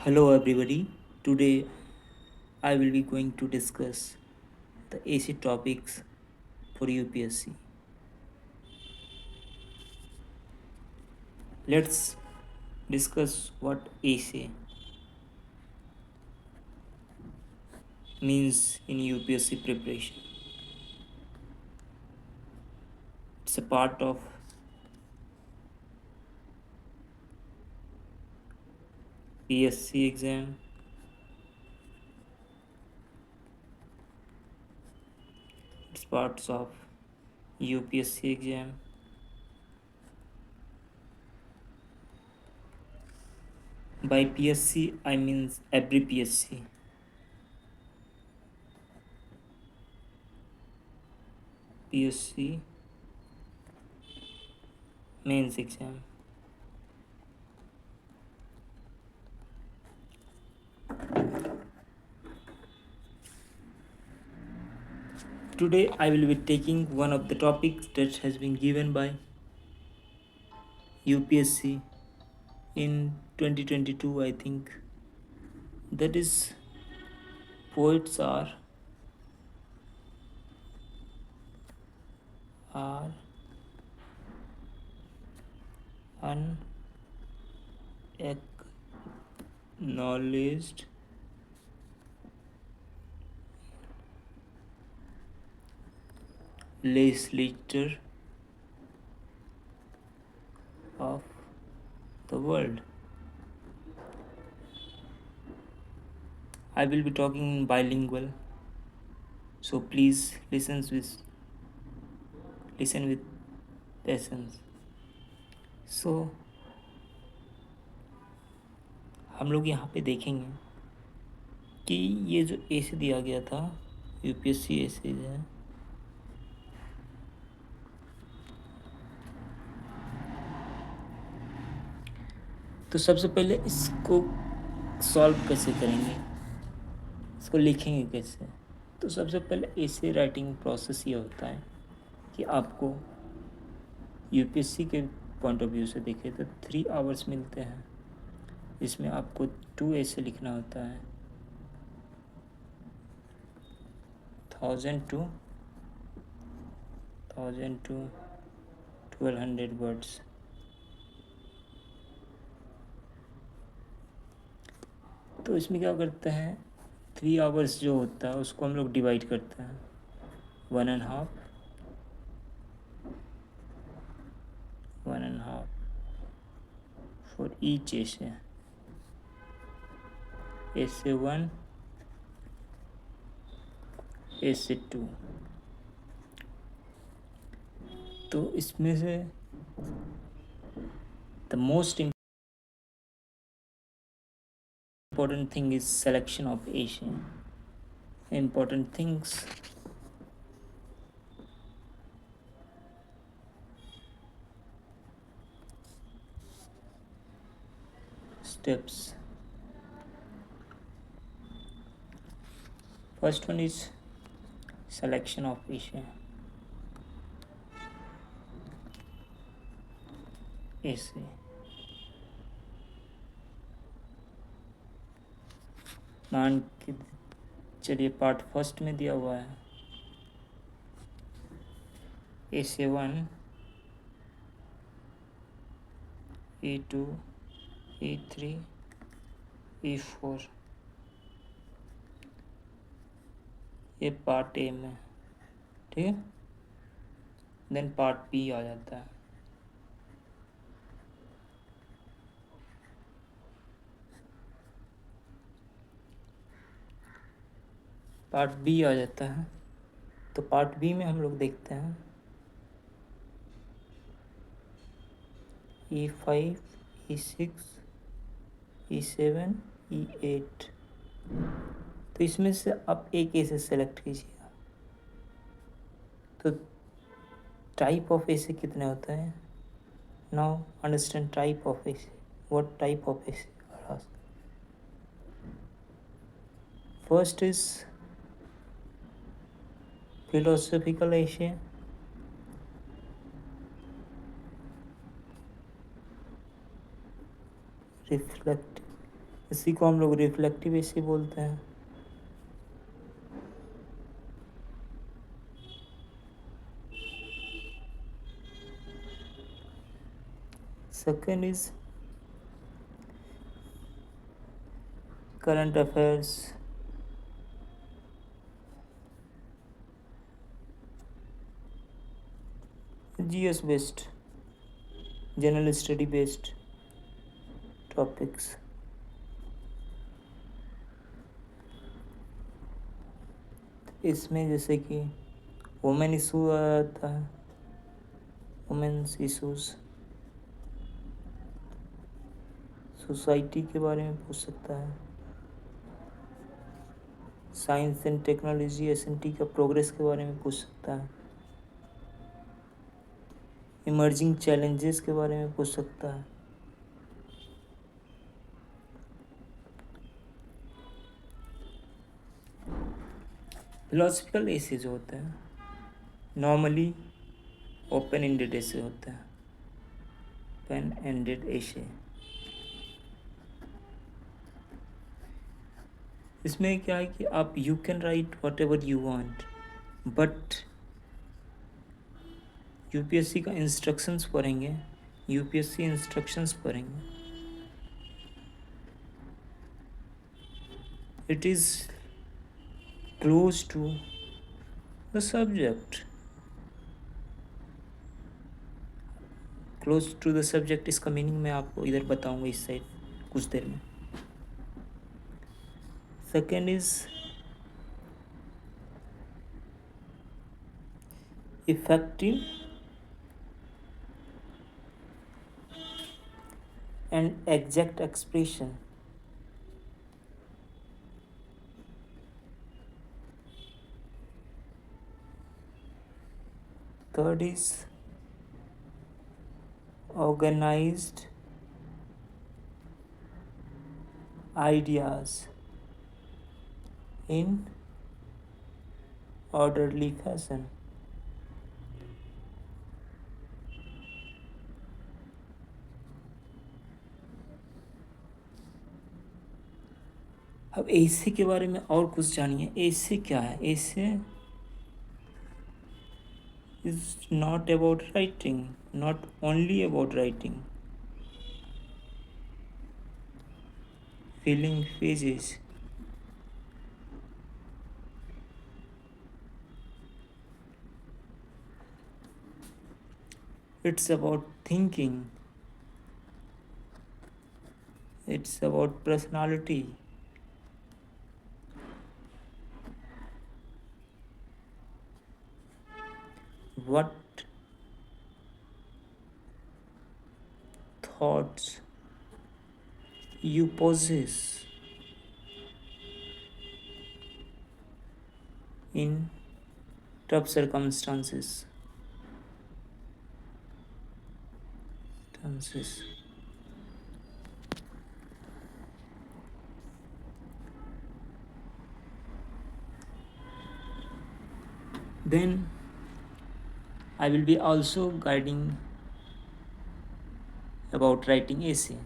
Hello everybody. Today I will be going to discuss the AC topics for UPSC. Let's discuss what AC means in UPSC preparation. It's a part of PSC exam. It's parts of UPSC exam. By PSC I means every PSC. PSC mains exam. Today I will be taking one of the topics that has been given by UPSC in 2022, I think. That is, poets are unacknowledged legislator of the world. I will be talking in bilingual, so please listen with patience. So हम लोग यहाँ पे देखेंगे कि ये जो ऐसे दिया गया था यूपीएससी ऐसे है, तो सबसे पहले इसको सॉल्व कैसे करेंगे, इसको लिखेंगे कैसे। तो सबसे पहले ऐसे राइटिंग प्रोसेस ये होता है कि आपको यूपीएससी के पॉइंट ऑफ व्यू से देखें तो 3 आवर्स मिलते हैं। इसमें आपको 2 ऐसे लिखना होता है, 1000 to 1200 वर्ड्स। तो इसमें क्या करते हैं, 3 आवर्स जो होता है उसको हम लोग डिवाइड करते हैं 1.5 फॉर ईच essay 1 essay 2। तो इसमें से the most important thing is selection of essay. Important things steps. First one is selection of essay. मान के चलिए पार्ट फर्स्ट में दिया हुआ है essay 1, E2, E3, E4, ये पार्ट ए में, ठीक है। देन पार्ट बी आ जाता है, पार्ट बी आ जाता है। तो पार्ट बी में हम लोग देखते हैं E5, E6, E7, E8। तो इसमें से आप एक ऐसे सेलेक्ट कीजिएगा। तो टाइप ऑफ ऐसे कितने होते हैं, now understand type of essay, what type of ऐसे। फर्स्ट इज philosophical essay, इसी को हम लोग रिफ्लेक्टिव एसे बोलते हैं। Second is current affairs, GS based, general study based topics. इसमें जैसे कि वुमेन इशू आता है, वुमेन्स इशूज, सोसाइटी के बारे में पूछ सकता है, साइंस एंड टेक्नोलॉजी एसएनटी का प्रोग्रेस के बारे में पूछ सकता है, इमर्जिंग चैलेंजेस के बारे में पूछ सकता है। फिलोसफिकल ऐसे जो होते हैं नॉर्मली ओपन एंडेड ऐसे होता है, ओपन एंडेड ऐसे। इसमें क्या है कि आप you can write whatever you want, but UPSC का इंस्ट्रक्शंस पढ़ेंगे, यूपीएससी इंस्ट्रक्शंस पढ़ेंगे, it is close to the subject. Close to the subject इसका मीनिंग मैं आपको इधर बताऊंगा इस साइड कुछ देर में। Second is effective and exact expression. Third is organized ideas in orderly fashion। अब ऐसे के बारे में और कुछ जानिए। ऐसे क्या है? ऐसे is not about writing, not only about writing, feeling phases, it's about thinking, it's about personality, what thoughts you possess in tough circumstances. Then I will be also guiding about writing essay।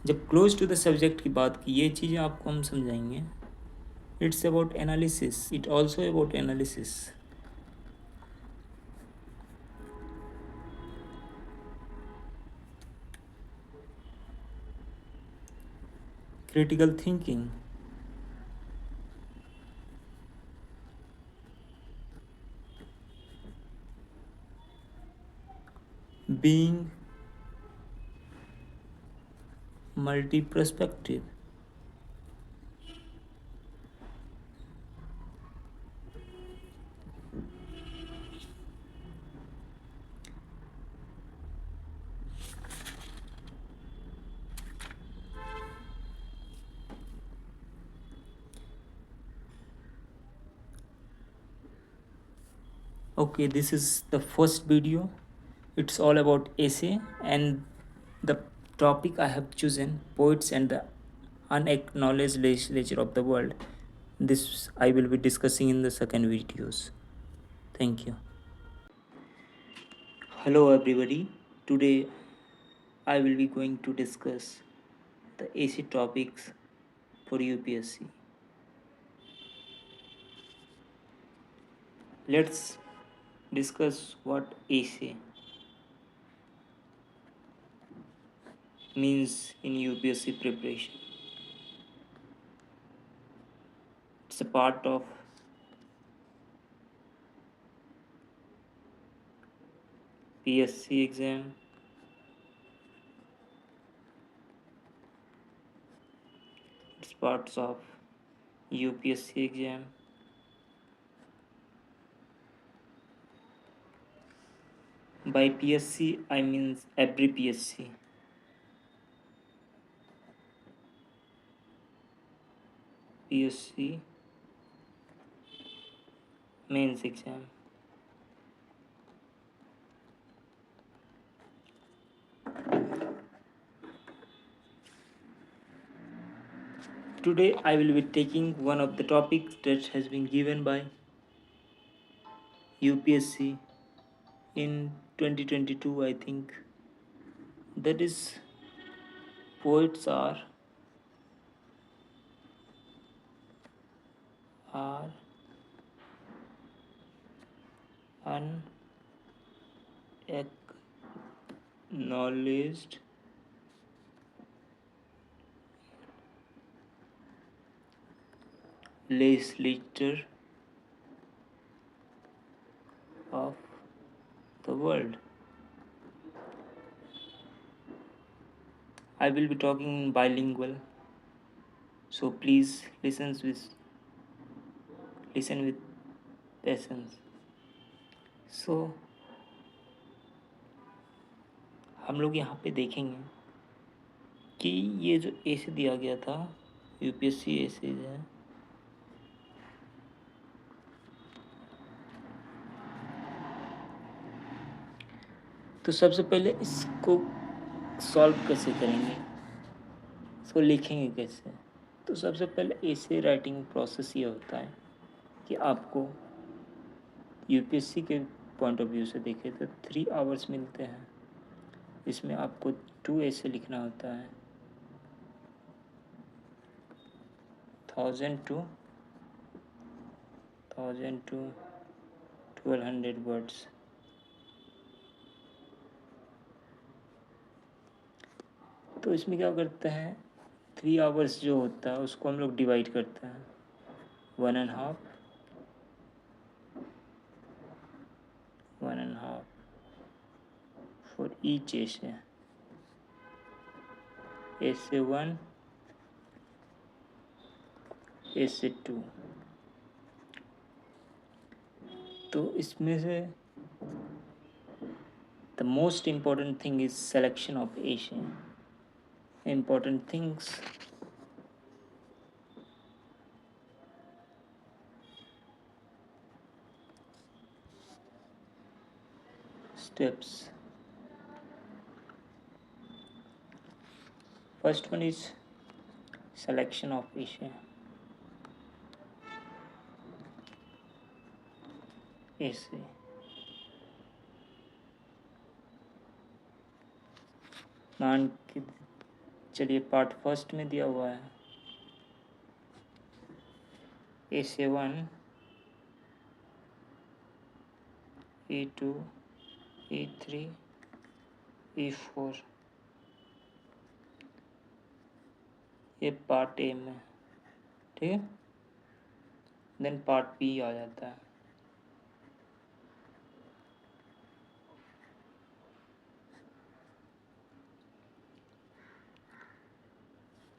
जब close to the subject की बात की, ये चीज़ें आपको हम समझाएंगे। It's about analysis, it also about analysis, critical thinking, being multi-perspective, okay, this is the first video. It's all about essay, and the topic I have chosen, poets and the unacknowledged legislature of the world. This I will be discussing in the second videos. Thank you. Hello everybody. Today I will be going to discuss the AC topics for UPSC. Let's discuss what AC means in UPSC preparation. It's a part of PSC exam. It's parts of UPSC exam. By PSC, I mean every PSC. PSC mains exam. Today I will be taking one of the topics that has been given by UPSC in 2022, I think. That is, poets are unacknowledged legislator of the world. I will be talking bilingual, so please listen with patience. So हम लोग यहाँ पे देखेंगे कि ये जो ऐसे दिया गया था यूपीएससी ऐसे है, तो सबसे पहले इसको सॉल्व कैसे करेंगे, इसको लिखेंगे कैसे। तो सबसे पहले ऐसे राइटिंग प्रोसेस ये होता है कि आपको यूपीएससी के पॉइंट ऑफ व्यू से देखें तो 3 आवर्स मिलते हैं। इसमें आपको 2 ऐसे लिखना होता है, 1000 to 1200 वर्ड्स। तो इसमें क्या करते हैं, 3 आवर्स जो होता है उसको हम लोग डिवाइड करते हैं 1.5 फॉर ईच ऐसे, ऐसे 1 ऐसे 2। तो इसमें से the most important thing is selection of ऐसे। Important things steps. First one is selection of essay. मान के चलिए पार्ट फर्स्ट में दिया हुआ है essay 1, E2, E3, E4, ये पार्ट ए में, ठीक है। देन पार्ट बी आ जाता है,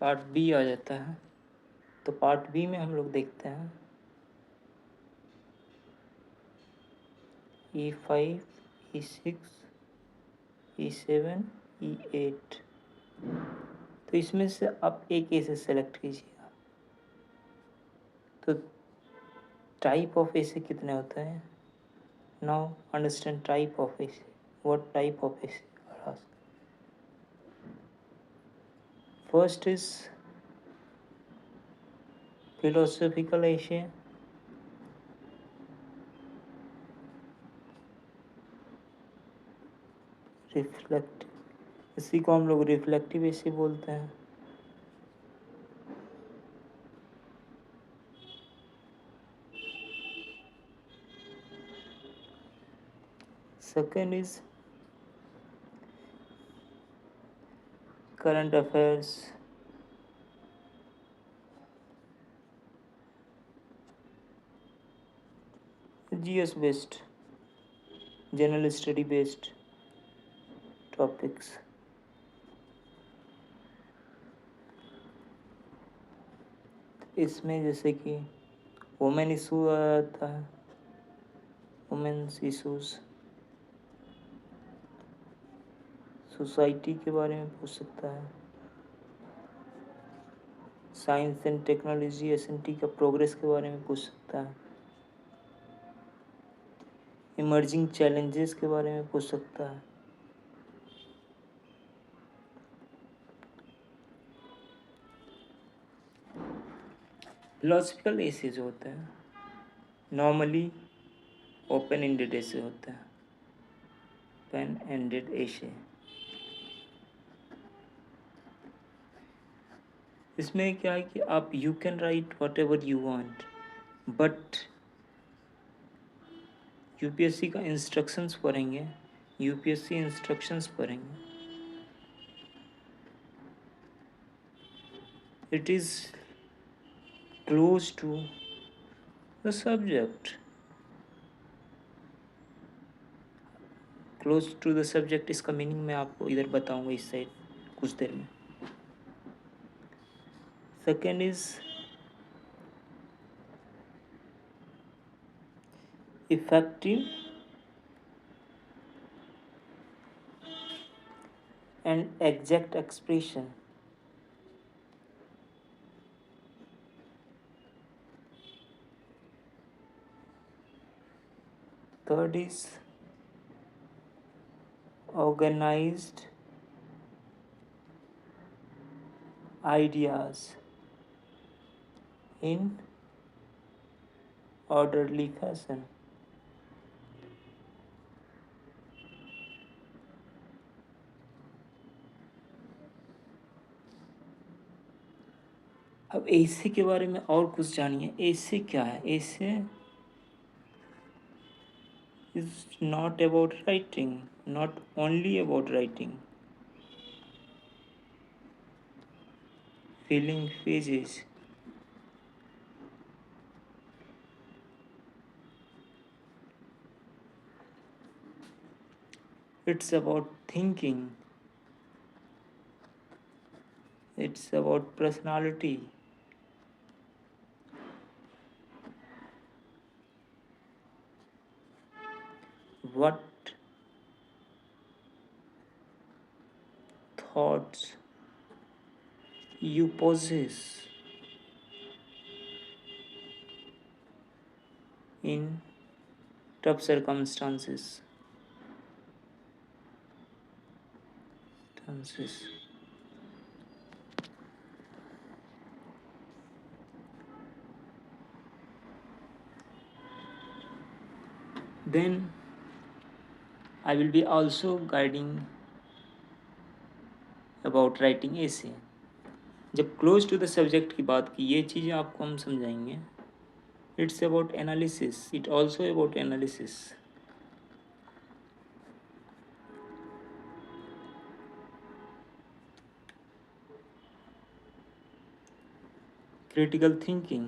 पार्ट बी आ जाता है। तो पार्ट बी में हम लोग देखते हैं E5, E6, E7, E8। तो इसमें से आप एक ऐसे सेलेक्ट कीजिएगा। तो टाइप ऑफ ऐसे कितने होते हैं, now understand type of essay, what type of essay are asked. First is philosophical essay, reflect, इसी को हम लोग रिफ्लेक्टिव essay बोलते हैं। Second is current affairs, GS based, general study based topics. इसमें जैसे कि वुमेन इशू आता है, वुमेन्स इशूज़, सोसाइटी के बारे में पूछ सकता है, साइंस एंड टेक्नोलॉजी एसएनटी का प्रोग्रेस के बारे में पूछ सकता है, इमर्जिंग चैलेंजेस के बारे में पूछ सकता है। फिलोसफिकल ऐसे जो होता है नॉर्मली ओपन एंडेड ऐसे होता है, ओपन एंडेड ऐसे। इसमें क्या है कि आप you can write whatever you want, but UPSC का इंस्ट्रक्शंस पढ़ेंगे, यूपीएससी इंस्ट्रक्शंस पढ़ेंगे, it is close to the subject, close to the subject. इसका मीनिंग मैं आपको इधर बताऊंगा इस साइड कुछ देर में। Second is effective and exact expression. Third is organized ideas in orderly fashion। अब ऐसे के बारे में और कुछ जानिए। ऐसे क्या है? ऐसे is not about writing, not only about writing, feeling phases, it's about thinking, it's about personality, what thoughts you possess in tough circumstances. Then I will be also guiding about writing essay। जब close to the subject की बात की, ये चीज़ें आपको हम समझाएंगे। It's about analysis, it also about analysis, critical thinking,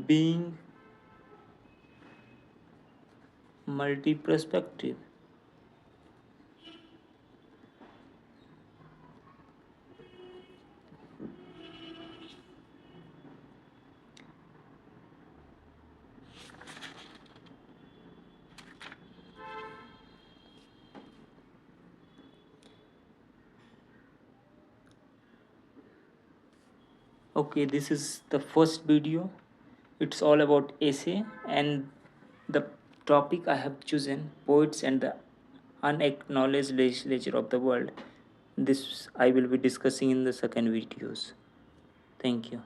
being multi-perspective, okay, this is the first video. It's all about essay, and the topic I have chosen, poets and the unacknowledged legislature of the world. This I will be discussing in the second videos. Thank you.